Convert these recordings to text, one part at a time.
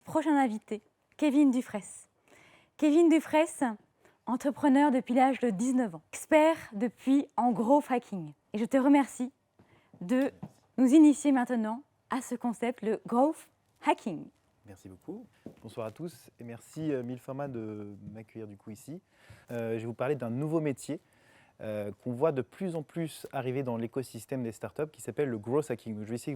prochain invité, Kevin Dufraisse. Kevin Dufraisse, entrepreneur depuis l'âge de 19 ans, expert depuis en growth hacking. Et je te remercie de nous initier maintenant à ce concept, le growth hacking. Merci beaucoup. Bonsoir à tous et merci Milpharma de m'accueillir du coup ici. Je vais vous parler d'un nouveau métier qu'on voit de plus en plus arriver dans l'écosystème des startups qui s'appelle le growth hacking. Donc, je vais essayer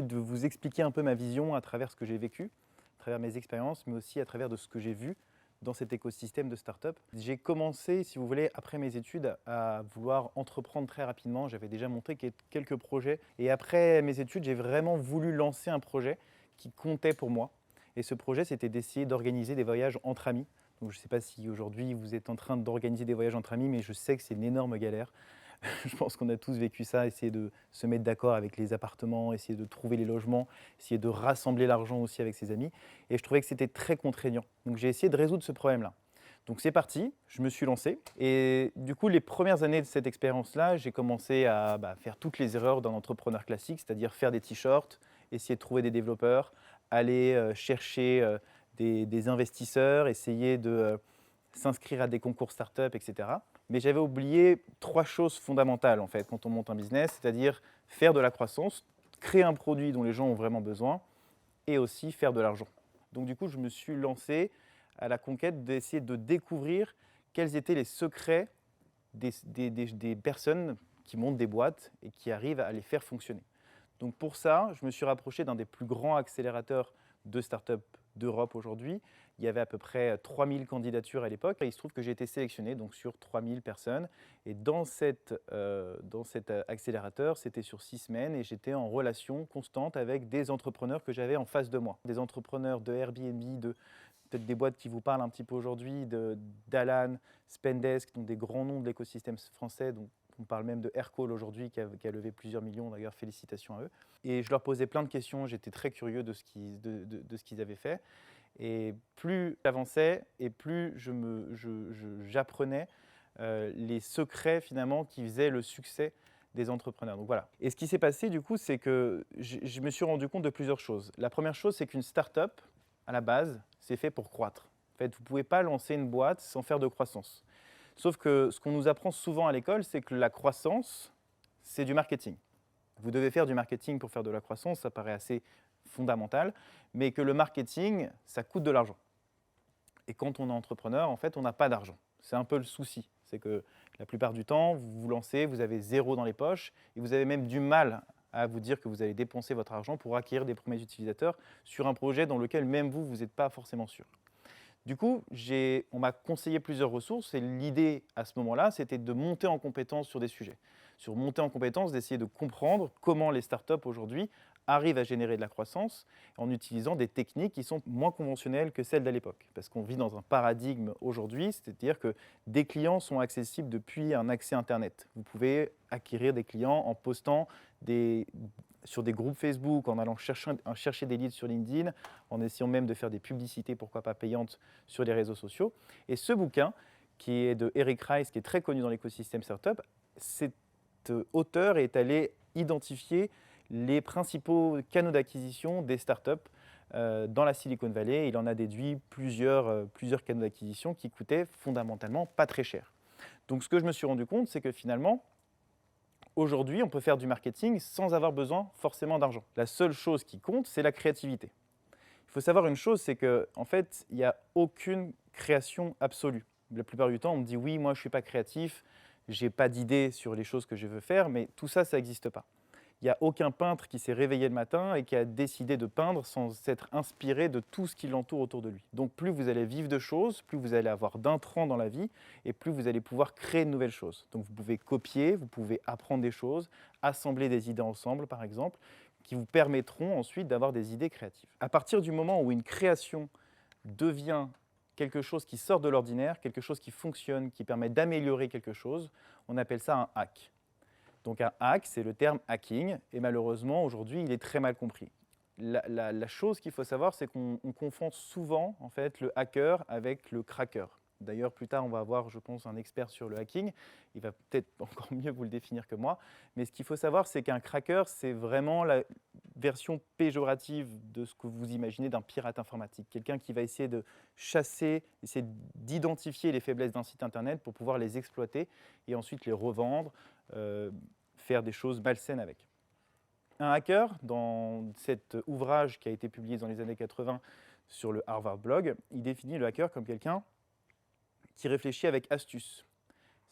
de vous expliquer un peu ma vision à travers ce que j'ai vécu, à travers mes expériences, mais aussi à travers de ce que j'ai vu dans cet écosystème de startups. J'ai commencé, si vous voulez, après mes études, à vouloir entreprendre très rapidement. J'avais déjà monté quelques projets et après mes études, j'ai vraiment voulu lancer un projet qui comptait pour moi. Et ce projet, c'était d'essayer d'organiser des voyages entre amis. Donc, je ne sais pas si aujourd'hui vous êtes en train d'organiser des voyages entre amis, mais je sais que c'est une énorme galère. Je pense qu'on a tous vécu ça, essayer de se mettre d'accord avec les appartements, essayer de trouver les logements, essayer de rassembler l'argent aussi avec ses amis. Et je trouvais que c'était très contraignant. Donc j'ai essayé de résoudre ce problème-là. Donc c'est parti, je me suis lancé. Et du coup, les premières années de cette expérience-là, j'ai commencé à faire toutes les erreurs d'un entrepreneur classique, c'est-à-dire faire des t-shirts, essayer de trouver des développeurs, aller chercher des investisseurs, essayer de s'inscrire à des concours start-up, etc. Mais j'avais oublié 3 choses fondamentales en fait quand on monte un business, c'est-à-dire faire de la croissance, créer un produit dont les gens ont vraiment besoin et aussi faire de l'argent. Donc du coup, je me suis lancé à la conquête d'essayer de découvrir quels étaient les secrets des personnes qui montent des boîtes et qui arrivent à les faire fonctionner. Donc pour ça, je me suis rapproché d'un des plus grands accélérateurs de start-up d'Europe aujourd'hui. Il y avait à peu près 3000 candidatures à l'époque. Il se trouve que j'ai été sélectionné donc, sur 3000 personnes. Et dans cet accélérateur, c'était sur 6 semaines et j'étais en relation constante avec des entrepreneurs que j'avais en face de moi. Des entrepreneurs de Airbnb, peut-être des boîtes qui vous parlent un petit peu aujourd'hui, d'Alan, Spendesk, donc des grands noms de l'écosystème français. Donc on parle même de Aircall aujourd'hui qui a levé plusieurs millions, d'ailleurs félicitations à eux. Et je leur posais plein de questions, j'étais très curieux de ce qu'ils avaient fait. Et plus j'avançais et plus j'apprenais les secrets finalement qui faisaient le succès des entrepreneurs. Donc voilà. Et ce qui s'est passé du coup, c'est que je me suis rendu compte de plusieurs choses. La première chose, c'est qu'une start-up, à la base, c'est fait pour croître. En fait, vous ne pouvez pas lancer une boîte sans faire de croissance. Sauf que ce qu'on nous apprend souvent à l'école, c'est que la croissance, c'est du marketing. Vous devez faire du marketing pour faire de la croissance, ça paraît assez fondamental, mais que le marketing, ça coûte de l'argent. Et quand on est entrepreneur, en fait, on n'a pas d'argent. C'est un peu le souci. C'est que la plupart du temps, vous vous lancez, vous avez 0 dans les poches, et vous avez même du mal à vous dire que vous allez dépenser votre argent pour acquérir des premiers utilisateurs sur un projet dans lequel même vous n'êtes pas forcément sûr. Du coup, on m'a conseillé plusieurs ressources et l'idée à ce moment-là, c'était de monter en compétence sur des sujets. Sur monter en compétence, d'essayer de comprendre comment les startups aujourd'hui arrivent à générer de la croissance en utilisant des techniques qui sont moins conventionnelles que celles d'à l'époque. Parce qu'on vit dans un paradigme aujourd'hui, c'est-à-dire que des clients sont accessibles depuis un accès Internet. Vous pouvez acquérir des clients en postant sur des groupes Facebook, en allant chercher des leads sur LinkedIn, en essayant même de faire des publicités, pourquoi pas payantes, sur les réseaux sociaux. Et ce bouquin, qui est de Eric Rice, qui est très connu dans l'écosystème startup, cet auteur est allé identifier les principaux canaux d'acquisition des startups dans la Silicon Valley. Il en a déduit plusieurs canaux d'acquisition qui coûtaient fondamentalement pas très cher. Donc ce que je me suis rendu compte, c'est que finalement, aujourd'hui, on peut faire du marketing sans avoir besoin forcément d'argent. La seule chose qui compte, c'est la créativité. Il faut savoir une chose, c'est qu'en fait, il n'y a aucune création absolue. La plupart du temps, on me dit « oui, moi je ne suis pas créatif, je n'ai pas d'idée sur les choses que je veux faire », mais tout ça, ça n'existe pas. Il n'y a aucun peintre qui s'est réveillé le matin et qui a décidé de peindre sans s'être inspiré de tout ce qui l'entoure autour de lui. Donc plus vous allez vivre de choses, plus vous allez avoir d'intrants dans la vie et plus vous allez pouvoir créer de nouvelles choses. Donc vous pouvez copier, vous pouvez apprendre des choses, assembler des idées ensemble par exemple, qui vous permettront ensuite d'avoir des idées créatives. À partir du moment où une création devient quelque chose qui sort de l'ordinaire, quelque chose qui fonctionne, qui permet d'améliorer quelque chose, on appelle ça un hack. Donc un hack, c'est le terme hacking, et malheureusement, aujourd'hui, il est très mal compris. La chose qu'il faut savoir, c'est qu'on confond souvent en fait, le hacker avec le cracker. D'ailleurs, plus tard, on va avoir, je pense, un expert sur le hacking. Il va peut-être encore mieux vous le définir que moi. Mais ce qu'il faut savoir, c'est qu'un cracker, c'est vraiment version péjorative de ce que vous imaginez d'un pirate informatique. Quelqu'un qui va essayer de chasser, essayer d'identifier les faiblesses d'un site internet pour pouvoir les exploiter et ensuite les revendre, faire des choses malsaines avec. Un hacker, dans cet ouvrage qui a été publié dans les années 80 sur le Harvard Blog, il définit le hacker comme quelqu'un qui réfléchit avec astuce.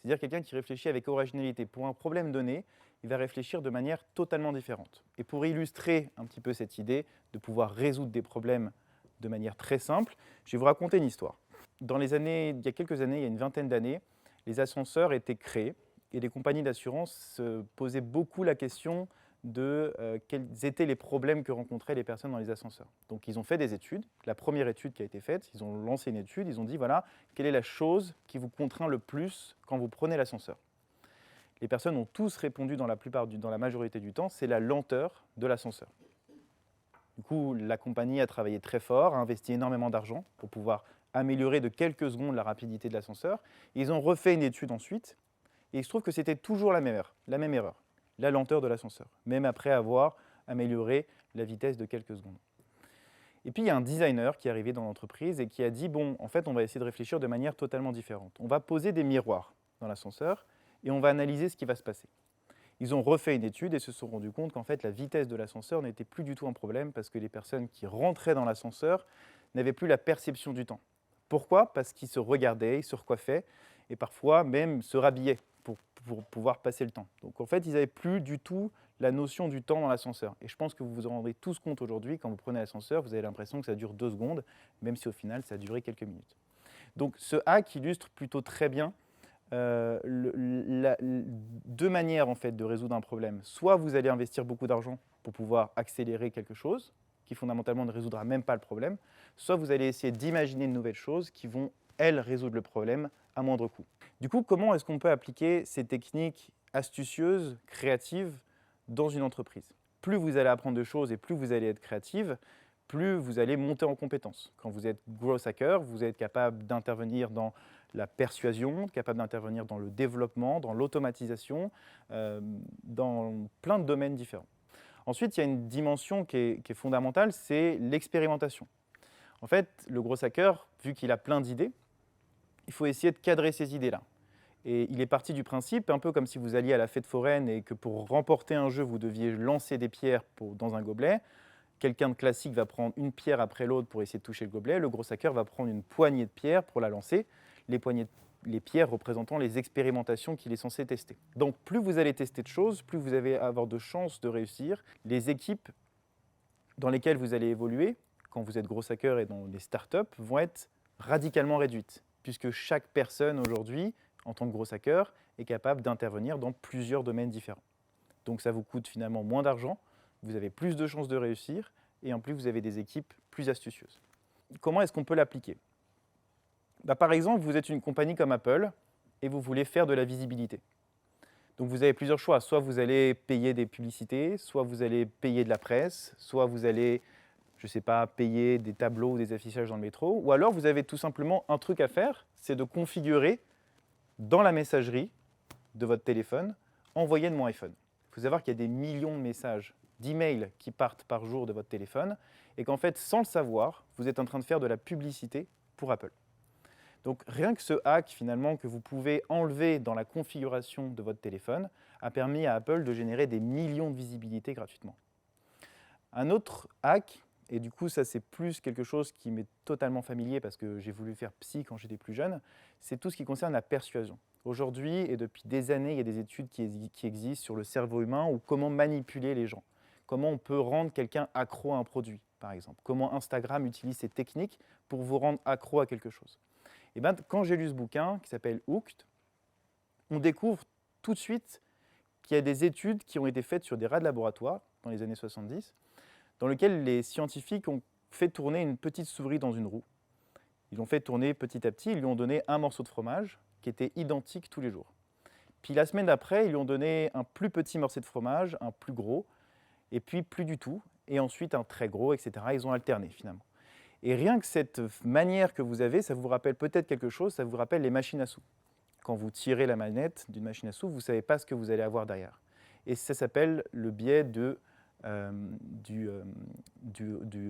C'est-à-dire quelqu'un qui réfléchit avec originalité. Pour un problème donné, il va réfléchir de manière totalement différente. Et pour illustrer un petit peu cette idée de pouvoir résoudre des problèmes de manière très simple, je vais vous raconter une histoire. Il y a quelques années, il y a une vingtaine d'années, les ascenseurs étaient créés et les compagnies d'assurance se posaient beaucoup la question de quels étaient les problèmes que rencontraient les personnes dans les ascenseurs. Donc ils ont fait des études. La première étude qui a été faite, ils ont lancé une étude, ils ont dit voilà, quelle est la chose qui vous contraint le plus quand vous prenez l'ascenseur? Les personnes ont tous répondu dans la majorité du temps, c'est la lenteur de l'ascenseur. Du coup, la compagnie a travaillé très fort, a investi énormément d'argent pour pouvoir améliorer de quelques secondes la rapidité de l'ascenseur. Ils ont refait une étude ensuite, et il se trouve que c'était toujours la même erreur, la lenteur de l'ascenseur, même après avoir amélioré la vitesse de quelques secondes. Et puis il y a un designer qui est arrivé dans l'entreprise et qui a dit bon, en fait, on va essayer de réfléchir de manière totalement différente. On va poser des miroirs dans l'ascenseur et on va analyser ce qui va se passer. Ils ont refait une étude et se sont rendus compte qu'en fait, la vitesse de l'ascenseur n'était plus du tout un problème parce que les personnes qui rentraient dans l'ascenseur n'avaient plus la perception du temps. Pourquoi? Parce qu'ils se regardaient, ils se recoiffaient et parfois même se rhabillaient pour pouvoir passer le temps. Donc en fait, ils n'avaient plus du tout la notion du temps dans l'ascenseur. Et je pense que vous vous en rendrez tous compte aujourd'hui, quand vous prenez l'ascenseur, vous avez l'impression que ça dure 2 secondes, même si au final, ça a duré quelques minutes. Donc ce hack illustre plutôt très bien deux manières en fait, de résoudre un problème. Soit vous allez investir beaucoup d'argent pour pouvoir accélérer quelque chose, qui fondamentalement ne résoudra même pas le problème, soit vous allez essayer d'imaginer de nouvelles choses qui vont, elles, résoudre le problème à moindre coût. Du coup, comment est-ce qu'on peut appliquer ces techniques astucieuses, créatives, dans une entreprise? Plus vous allez apprendre de choses et plus vous allez être créative, plus vous allez monter en compétences. Quand vous êtes growth hacker, vous êtes capable d'intervenir dans la persuasion, capable d'intervenir dans le développement, dans l'automatisation, dans plein de domaines différents. Ensuite, il y a une dimension qui est fondamentale, c'est l'expérimentation. En fait, le growth hacker, vu qu'il a plein d'idées, il faut essayer de cadrer ces idées-là. Et il est parti du principe, un peu comme si vous alliez à la fête foraine et que pour remporter un jeu, vous deviez lancer des pierres dans un gobelet. Quelqu'un de classique va prendre une pierre après l'autre pour essayer de toucher le gobelet. Le gros hacker va prendre une poignée de pierres pour la lancer. Les pierres représentant les expérimentations qu'il est censé tester. Donc plus vous allez tester de choses, plus vous allez avoir de chances de réussir. Les équipes dans lesquelles vous allez évoluer, quand vous êtes gros hacker et dans les startups, vont être radicalement réduites, puisque chaque personne aujourd'hui, en tant que gros hacker, est capable d'intervenir dans plusieurs domaines différents. Donc ça vous coûte finalement moins d'argent, vous avez plus de chances de réussir, et en plus vous avez des équipes plus astucieuses. Comment est-ce qu'on peut l'appliquer? Par exemple, vous êtes une compagnie comme Apple, et vous voulez faire de la visibilité. Donc vous avez plusieurs choix, soit vous allez payer des publicités, soit vous allez payer de la presse, soit vous allez, je ne sais pas, payer des tableaux ou des affichages dans le métro, ou alors vous avez tout simplement un truc à faire, c'est de configurer dans la messagerie de votre téléphone, envoyer de mon iPhone. Il faut savoir qu'il y a des millions de messages, d'emails qui partent par jour de votre téléphone, et qu'en fait, sans le savoir, vous êtes en train de faire de la publicité pour Apple. Donc rien que ce hack, finalement, que vous pouvez enlever dans la configuration de votre téléphone, a permis à Apple de générer des millions de visibilités gratuitement. Un autre hack, et du coup ça c'est plus quelque chose qui m'est totalement familier parce que j'ai voulu faire psy quand j'étais plus jeune, c'est tout ce qui concerne la persuasion. Aujourd'hui et depuis des années, il y a des études qui existent sur le cerveau humain ou comment manipuler les gens. Comment on peut rendre quelqu'un accro à un produit, par exemple. Comment Instagram utilise ces techniques pour vous rendre accro à quelque chose. Et quand j'ai lu ce bouquin qui s'appelle Hooked, on découvre tout de suite qu'il y a des études qui ont été faites sur des rats de laboratoire dans les années 70, dans lesquelles les scientifiques ont fait tourner une petite souris dans une roue. Ils l'ont fait tourner petit à petit, ils lui ont donné un morceau de fromage qui était identique tous les jours. Puis la semaine d'après, ils lui ont donné un plus petit morceau de fromage, un plus gros, et puis plus du tout, et ensuite un très gros, etc. Ils ont alterné finalement. Et rien que cette manière que vous avez, ça vous rappelle peut-être quelque chose, ça vous rappelle les machines à sous. Quand vous tirez la manette d'une machine à sous, vous ne savez pas ce que vous allez avoir derrière. Et ça s'appelle le biais de du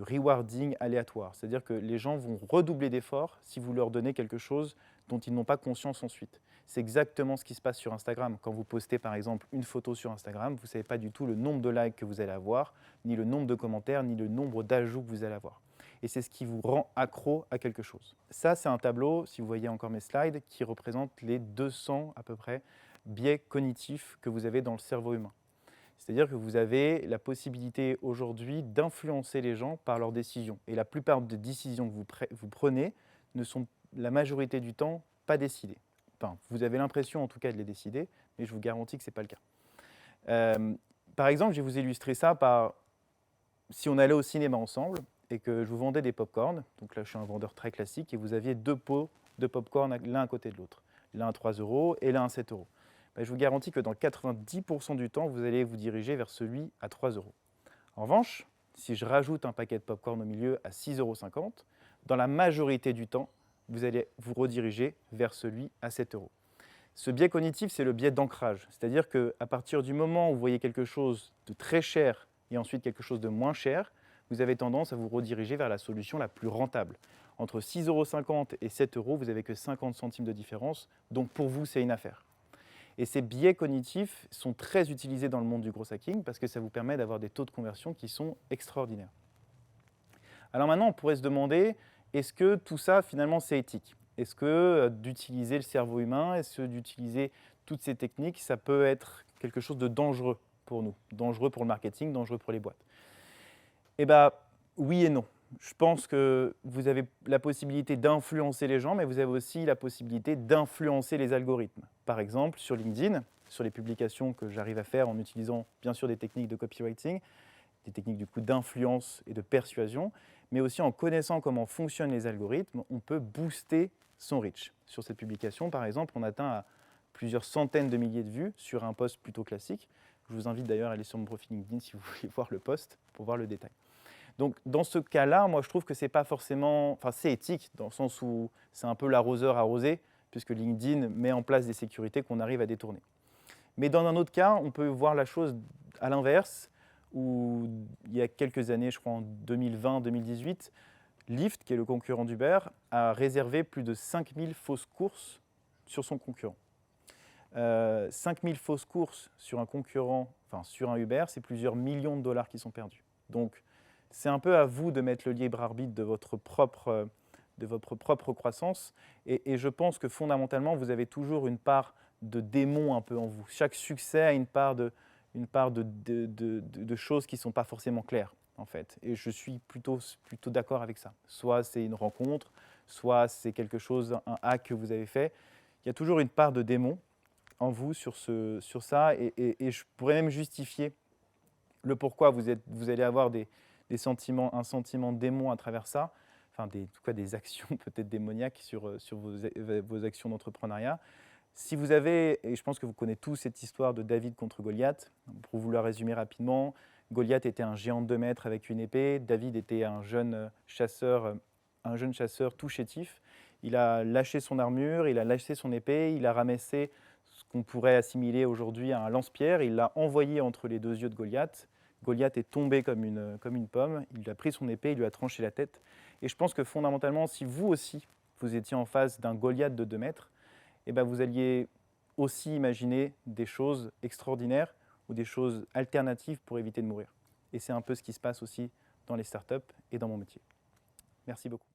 rewarding aléatoire. C'est-à-dire que les gens vont redoubler d'efforts si vous leur donnez quelque chose dont ils n'ont pas conscience ensuite. C'est exactement ce qui se passe sur Instagram. Quand vous postez par exemple une photo sur Instagram, vous ne savez pas du tout le nombre de likes que vous allez avoir, ni le nombre de commentaires, ni le nombre d'ajouts que vous allez avoir. Et c'est ce qui vous rend accro à quelque chose. Ça, c'est un tableau, si vous voyez encore mes slides, qui représente les 200 à peu près biais cognitifs que vous avez dans le cerveau humain. C'est-à-dire que vous avez la possibilité aujourd'hui d'influencer les gens par leurs décisions. Et la plupart des décisions que vous prenez ne sont la majorité du temps pas décidées. Enfin, vous avez l'impression en tout cas de les décider, mais je vous garantis que ce n'est pas le cas. Par exemple, je vais vous illustrer ça par si on allait au cinéma ensemble et que je vous vendais des pop-corn, donc là je suis un vendeur très classique, et vous aviez 2 pots de pop-corn l'un à côté de l'autre, l'un à 3 € et l'un à 7 €. Ben, je vous garantis que dans 90% du temps, vous allez vous diriger vers celui à 3 €. En revanche, si je rajoute un paquet de pop-corn au milieu à 6,50 €, dans la majorité du temps, vous allez vous rediriger vers celui à 7 €. Ce biais cognitif, c'est le biais d'ancrage. C'est-à-dire qu'à partir du moment où vous voyez quelque chose de très cher et ensuite quelque chose de moins cher, vous avez tendance à vous rediriger vers la solution la plus rentable. Entre 6,50 € et 7 €, vous n'avez que 50 centimes de différence, donc pour vous, c'est une affaire. Et ces biais cognitifs sont très utilisés dans le monde du gros hacking parce que ça vous permet d'avoir des taux de conversion qui sont extraordinaires. Alors maintenant, on pourrait se demander, est-ce que tout ça, finalement, c'est éthique? Est-ce que d'utiliser le cerveau humain, est-ce que d'utiliser toutes ces techniques, ça peut être quelque chose de dangereux pour nous, dangereux pour le marketing, dangereux pour les boîtes? Eh bien, oui et non. Je pense que vous avez la possibilité d'influencer les gens, mais vous avez aussi la possibilité d'influencer les algorithmes. Par exemple, sur LinkedIn, sur les publications que j'arrive à faire en utilisant bien sûr des techniques de copywriting, des techniques du coup d'influence et de persuasion, mais aussi en connaissant comment fonctionnent les algorithmes, on peut booster son reach. Sur cette publication, par exemple, on atteint à plusieurs centaines de milliers de vues sur un post plutôt classique. Je vous invite d'ailleurs à aller sur mon profil LinkedIn si vous voulez voir le post pour voir le détail. Donc dans ce cas-là, moi je trouve que c'est pas forcément, enfin c'est éthique dans le sens où c'est un peu l'arroseur arrosé puisque LinkedIn met en place des sécurités qu'on arrive à détourner. Mais dans un autre cas, on peut voir la chose à l'inverse où il y a quelques années, je crois en 2020-2018, Lyft, qui est le concurrent d'Uber, a réservé plus de 5000 fausses courses sur son concurrent. 5000 fausses courses sur un concurrent, enfin sur un Uber, c'est plusieurs millions de dollars qui sont perdus. Donc c'est un peu à vous de mettre le libre arbitre de votre propre croissance. Et je pense que fondamentalement, vous avez toujours une part de démon un peu en vous. Chaque succès a une part de choses qui ne sont pas forcément claires, en fait. Et je suis plutôt d'accord avec ça. Soit c'est une rencontre, soit c'est quelque chose, un hack que vous avez fait. Il y a toujours une part de démon en vous sur ça. Et je pourrais même justifier le pourquoi vous allez avoir un sentiment démon à travers ça, enfin en tout cas des actions peut-être démoniaques sur vos actions d'entrepreneuriat. Si vous avez, et je pense que vous connaissez tous cette histoire de David contre Goliath, pour vous la résumer rapidement, Goliath était un géant de 2 mètres avec une épée, David était un jeune chasseur tout chétif. Il a lâché son armure, il a lâché son épée, il a ramassé ce qu'on pourrait assimiler aujourd'hui à un lance-pierre, il l'a envoyé entre les 2 yeux de Goliath. Goliath est tombé comme une pomme, il a pris son épée, il lui a tranché la tête. Et je pense que fondamentalement, si vous aussi, vous étiez en face d'un Goliath de 2 mètres, eh ben vous alliez aussi imaginer des choses extraordinaires ou des choses alternatives pour éviter de mourir. Et c'est un peu ce qui se passe aussi dans les startups et dans mon métier. Merci beaucoup.